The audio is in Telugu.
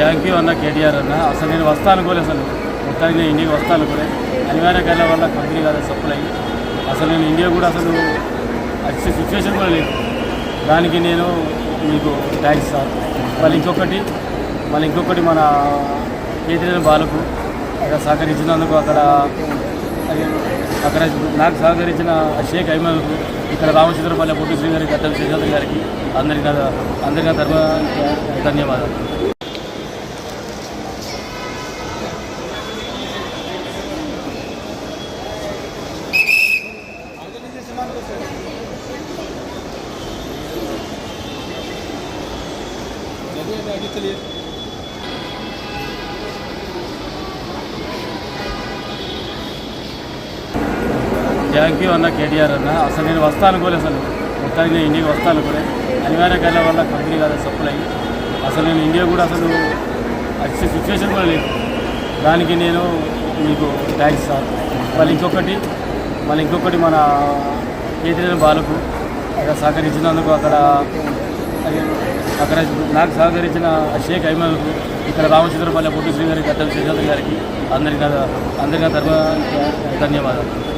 థ్యాంక్ యూ అన్న కేటీఆర్ అన్న. అసలు నేను వస్తాను కూడా అసలు మొత్తానికి నేను ఇండియాకి వస్తాను కూడా అనివార్య కారణాల వల్ల కంపెనీ కాదు సప్లై అసలు నేను ఇండియా కూడా అసలు వచ్చే సిచ్యువేషన్ కూడా లేదు. దానికి నేను మీకు థ్యాంక్స్ సార్. మళ్ళీ ఇంకొకటి మన కేటీఆర్ బాలకు అక్కడ సహకరించినందుకు అక్కడ నాకు సహకరించిన షేక్ అహ్మద్కు ఇక్కడ రామచంద్రపల్లి పొట్టిశ్రీ గారికి గద్దె శ్రీశాంత్ గారికి అందరికీ ధన్యవాదాలు. థ్యాంక్ యూ అన్న కేటీఆర్ అన్న. అసలు నేను వస్తాను కూడా అసలు మొత్తానికి నేను ఇండియాకి వస్తాను కూడా అనివార్య కారణాల వల్ల కంపెనీ కాదు సప్లై అసలు నేను ఇండియా కూడా అసలు వచ్చే సిచ్యువేషన్ కూడా లేదు. దానికి నేను మీకు థ్యాంక్స్ సార్. మళ్ళీ ఇంకొకటి మన కేటీఆర్ బాలకు అక్కడ సహకరించినందుకు అక్కడ నాకు సహకరించిన షేక్ అహ్మద్కు ఇక్కడ రామచంద్రపల్లి పొట్టిశ్రీ గారికి గద్దె శ్రీశాంత్ గారికి అందరికీ ధన్యవాదాలు.